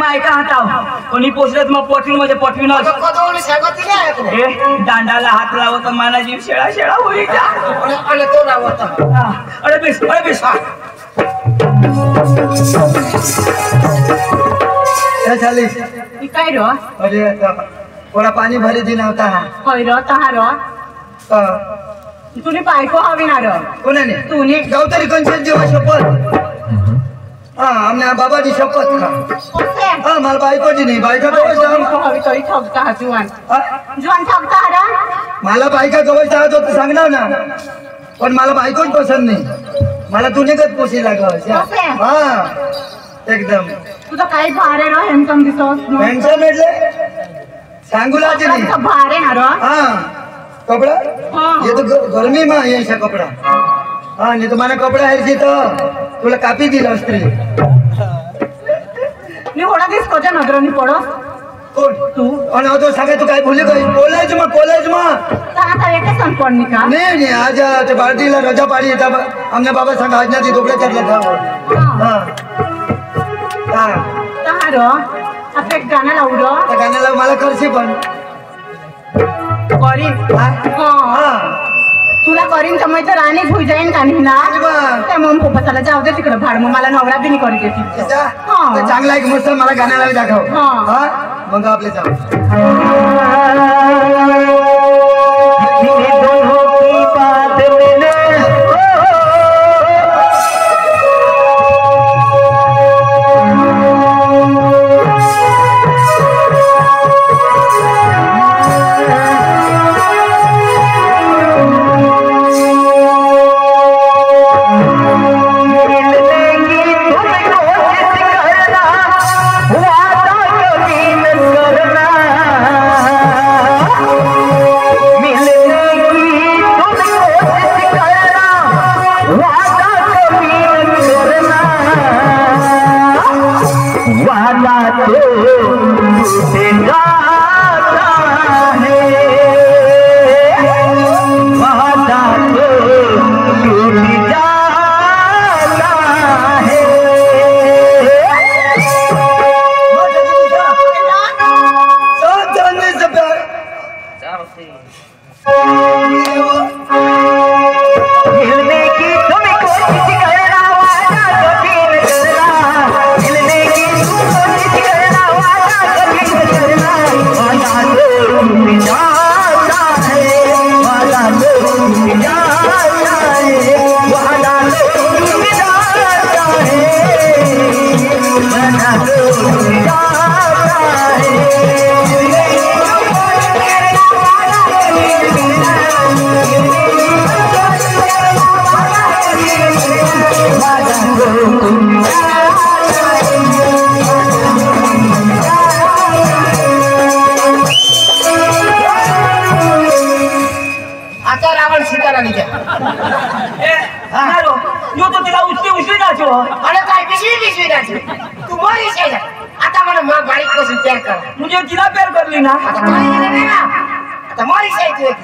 My का हटाओ कोणी पोचले मग पोटवी म्हणजे पोटवी न दांडाला हात लावत मला जीव शेळा शेळा होईल तो लावत अरे बेस काय रो अरे थोडा पाणी भरी दिन होता होय रो तहार तुने बायको हवी ना रो कोणाने तुने गावतरी कोणची जेव्हा शपथ आमने बाबाजी शपथ का मला बायकोची नाही बायका हवी तरी ठगता जुवान जुवान ठगता रा मला बायका जवळ जात होत सांगणार ना पण मला बायकोच पसंत नाही मला तुनेच पोशी लागत हा एकदम तुझा काही भारे रो हँडसम दिसत हँडसम म्हटले सांगुलाचे नाही भारे ना रो हाँ कपड़ा ये तो गर्मी में है ऐसा कपड़ा हाँ नहीं तो माना कपड़ा है जी तो तुला कापी दी अस्त्री मी होड़ा दिस कोजा नगरनी पडो कोण तू और ना तो सांगे तू काय भूली गई कॉलेज में कहाँ था एक सन पढ़ने का नहीं आज तो भारती ला रजा पाड़ी तब हमने बाबा संग आज ना दी दोपड़े कर लेता हाँ हाँ कहाँ रो आपले गाना लावू रो त्या गाण्याला मला करशी पण करीन हाँ तुला करीन तर मैं तर राणीच होई जाईन का नाही ना त्या मग पप्पाला जाऊ दे तिकडे भाड मग मला नवरा बी नाही करी देते चांगला एक मस्त मला गाण्याला दाखव हाँ मग आपले मुझे जिला प्यार कर ली ना तुम्हारी सही एक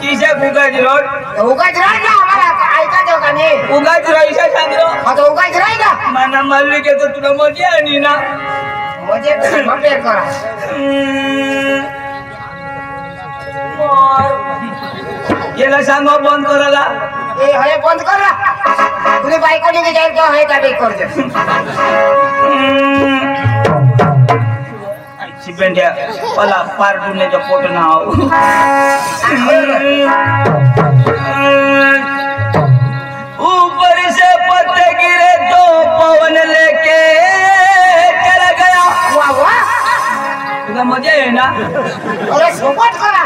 किसे उगाच रोड उगाच राही ना आम्हाला ऐकायचं का नाही उगाच राहायचा सांगलो आता उगाच राही ना मना मालिक तर तुला मजा आणि ना म्हणजे कंपेअर करा याला सांगा बंद करायला ए हे बंद कर ना तुझी बायको निघे जाईल का हे का बेक करते चिपेंड्या मला पार दुनियाचा फोटो नाव ऊपर से पत्ते गिरे तो पवन लेके चला गया वाह वाह तुला मजा आहे ना अरे सपोर्ट करा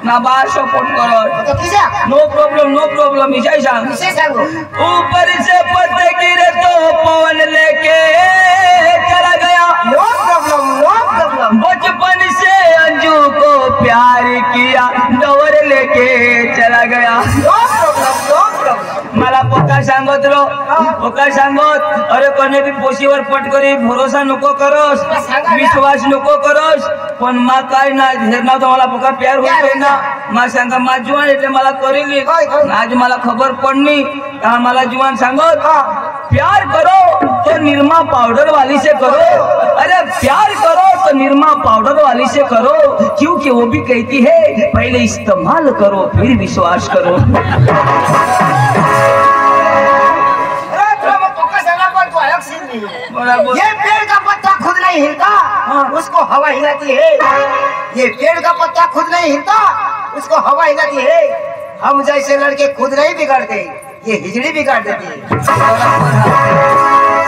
ना बार सपोर्ट करो तो किसे नो प्रॉब्लम विषय सांग किसे सांगू ऊपर से पत्ते गिरे तो पवन लेके चला गया नो प्रॉब्लम बचपन से अंजू को प्यार किया डवर लेके चला गया नो प्रॉब्लम मला पोका सांगत रो पोका सांगत अरे कोणी बी पोशीवर पटकरी भरोसा नको करस विश्वास नको करस पण मा काय ना हेरना तो मला पोका प्यार होते ना मा सांगा मा जुवान એટલે मला करेली आज मला खबर पडनी का मला जुवान सांगत प्यार करो तो निरमा पाउडर वाली से करो अरे प्यार करो तो निरमा पाउडर वाली से करो क्योंकि वो भी कहती है पहले इस्तेमाल करो फिर विश्वास करो बराबर ये पेड़ का पत्ता खुद नहीं हिलता उसको हवा हिलाती है ये पेड़ का पत्ता खुद नहीं हिलता उसको हवा हिलाती है हम जैसे लड़के खुद नहीं बिगाड़ते ये हिजड़ी बिगाड़ देती है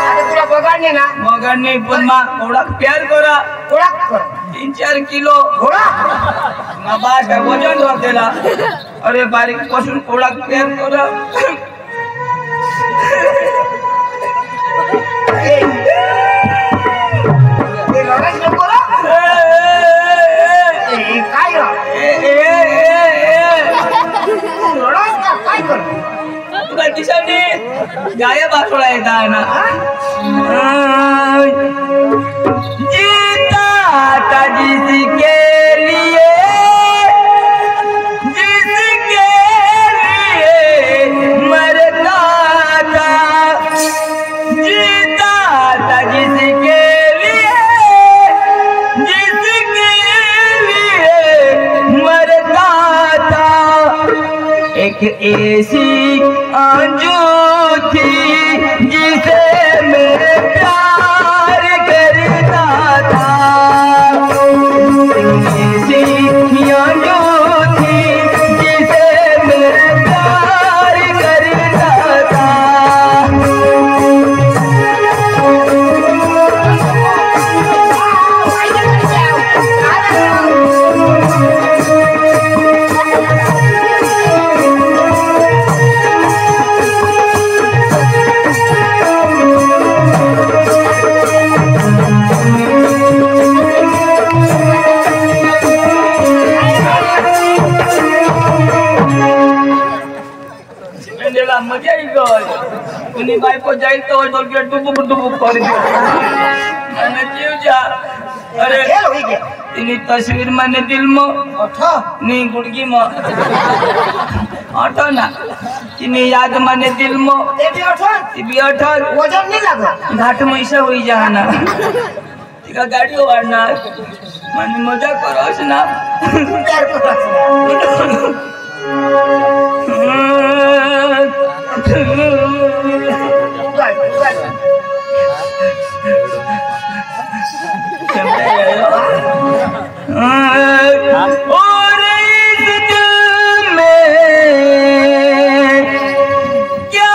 अरे तुला बगाड़ने ना मगरनी पण मा थोडा प्यार करा थोड़ा कर 3-4 किलो थोड़ा ना बास काय वजन वाटेला अरे बारीक पासून थोडा प्यार करा ये लड़ाई नको ना काय लढाई का काय कर तुला दिसानी गाय बासोळा येता ना जीता था जिसके लिए मरता था जीता था जिसके लिए मरता था एक ऐसी आंजू थी जिसे मैं प्यार करता था ऐसी आंजू थी जिसे मैं प्यार करता था मेला मजा ही गई उन्हीं बाइको जाइल तो डोल के डुबुक कर दियो मैंने जीव जा अरे खेल हुई के इन्हीं तस्वीर मैंने दिल में अच्छा नहीं गुड़गी में ऑटो ना इन्हीं याद मैंने दिल में ये भी अठन वजन नहीं लगा घाट में ऐसा हुई जाना तिका गाड़ी वारना मैंने मजा करो ना प्यार को और इस दिल में क्या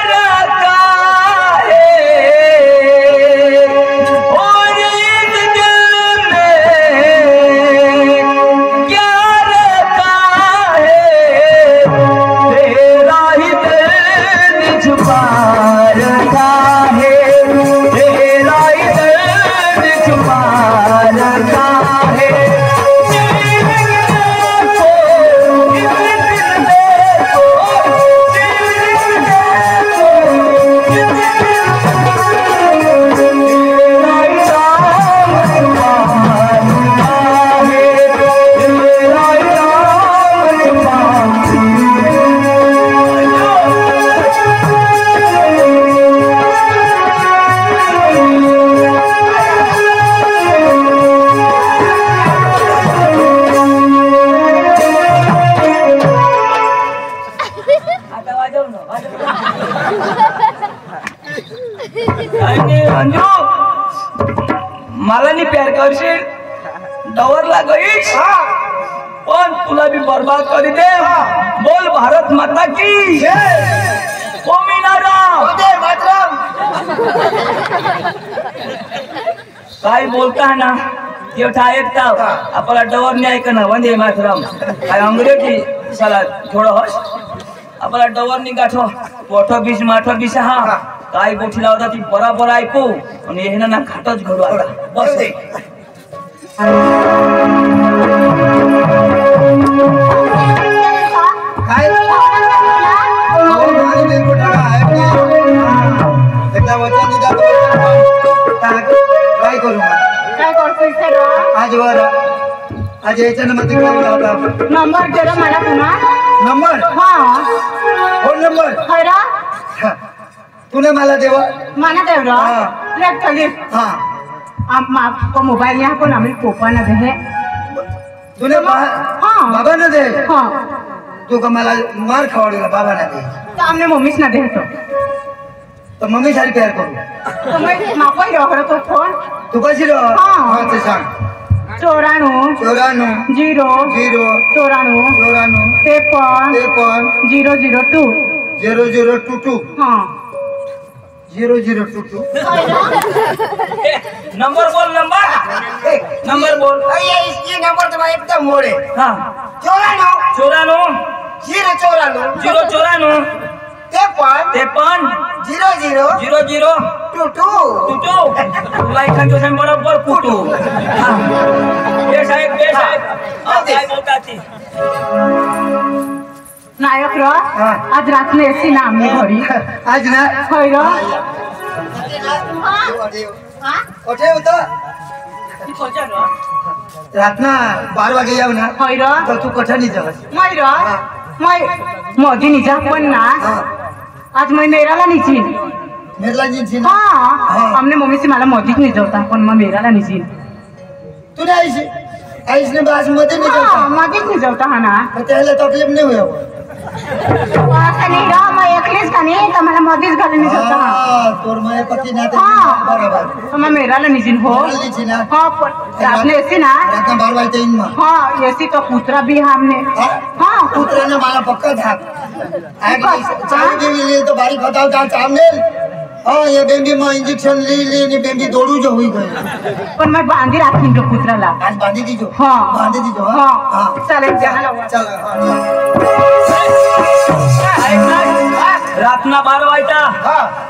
रखा है और इस दिल में क्या रखा है अंजू मला नी प्यार करशील डवरला गईस पण तुला भी बर्बाद करी दे बोल भारत माता की ओ मीनाराम वंदे मातरम. काय बोलता है ना तेवढा ऐकता आपला डवर नाही ऐक ना वंदे मातरम काय अंग्रेजी साला थोडं हस आपला डवर नी गाठो पोठो बीस माठो बीस हा काय गोठीला होता ती बराबर ऐकू आणि हे ना खाटच घडू आता बस दे. काय आणि मी कुठं आहे एकदा वचन दिला काय करू मग काय करतोय सर आज याच्या नंबर तिकडे होता नंबर दे रे मला पुन्हा नंबर हा फोन नंबर खरा तूने मला देवा माना देवरा हा. लेट चली हा आपको मोबाइल यहाँ को नामिल पोपा न दे तूने हाँ. बाबा ने दे हाँ तू का मला मार खावडेला बाबा ने दे सामने मम्मीच न दे तो मम्मी सारी प्यार करू तो मैं मापा ही रह तो फोन तू कशी रह हाँ. हा ते सांग 94 94 0 0 94 94 53 002 0022 हाँ 0022 नंबर बोल नंबर बोल ये नंबर तुम्हारा एकदम मोड़े. हाँ 94 94 0 94 53 53 00 00 22 कुटू तुला एखाद्या दिवसाने बरोबर कुटू बेस आहे काय बोलता ती नायक र हाँ. आज रात में ऐसी ना आमने घरी आज ना खैर कोठे होता रातना 12 वागे याव ना खैर तर तू कोठा नाही जावस मैर मै मोदी निजा पण ना आज मैं मेराला निजीन मेरला जिंची हाँ हमने मम्मी से मला मोदीच निजवता पण मग मेराला निजीन तूने आईस ने बास मध्ये नाही हाँ जाऊ मोदीच निजवता हा ना त्याला तकलीफ नाही होय असं नाही र मग एकलीच का नाही तर मला मोदीच घालून निजवता हा हां तोर माय पती ना हाँ बरोबर तो मैं मेराला निजीन हो मेराला निजीन ना. हाँ पण रात में ऐसी ना रातना 12 वाजता येईन मग हाँ ऐसी तो कुतरा भी हमने हाँ कुत्र्याने मला पक्का धाक चालू देवी लिहिली तर बारीक होता होता सामने हाँ ये बेबी में इंजेक्शन ली बेबी दौड़ू जो हुई गई पण मैं बांधी राखीन जो कुतराला आज बांधी दीजो हाँ बांधी दीजो हाँ चालेल जायला चल रातना 12 वाजता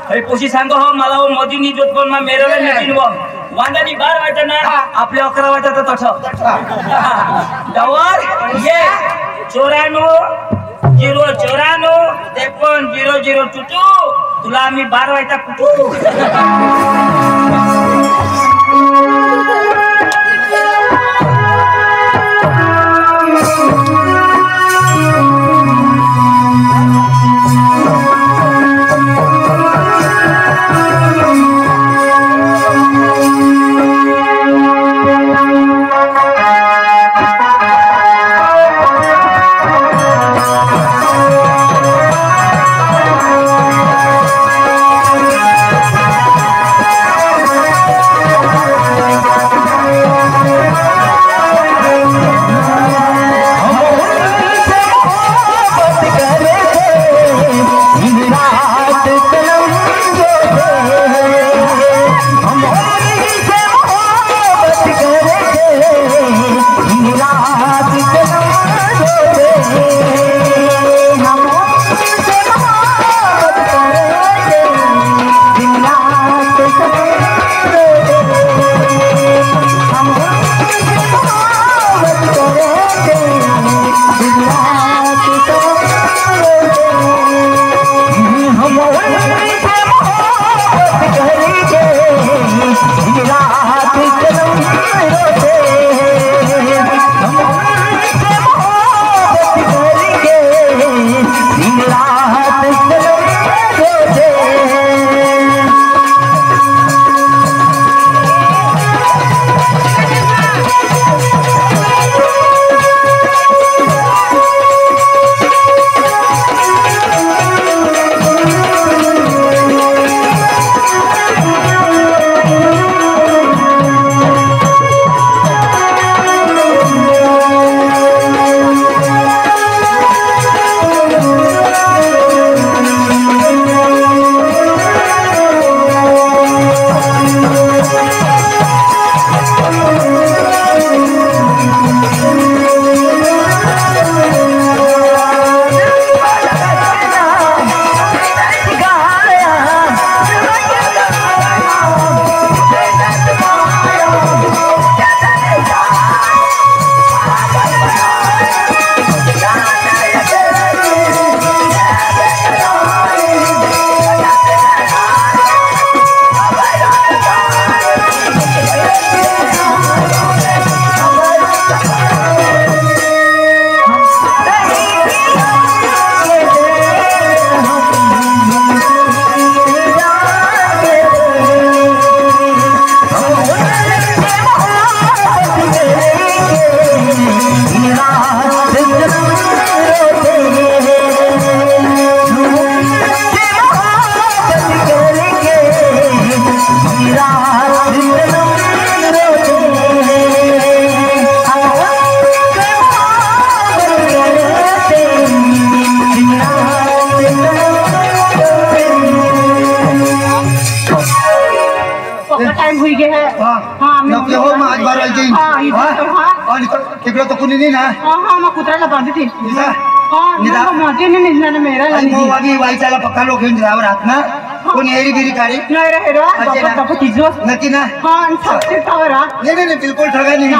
अरे पोशी सांगो हो मला हो मोदी नी जोत पण मग मेरला निघीन व वांदानी 12 वाजता ना आपले 11 वाजता तर तठ डवर ये 94 0 54 0022 तुला आम्ही 12 वाजता कुठू टाइम हुई गया है नक्की हो मग आज बार वाजता येईल. आणि तिकडे तर कुणी नाही ना मग कुत्र्याला बांधते निदा माझे नाही निघणार मेरा आणि मग वागी वाईचाला पक्का लोक घेऊन जावर राहत ना कोणी एरी बिरी काढी नाही रे नक्की ना तिजो नाही नाही बिलकुल ठगा नाही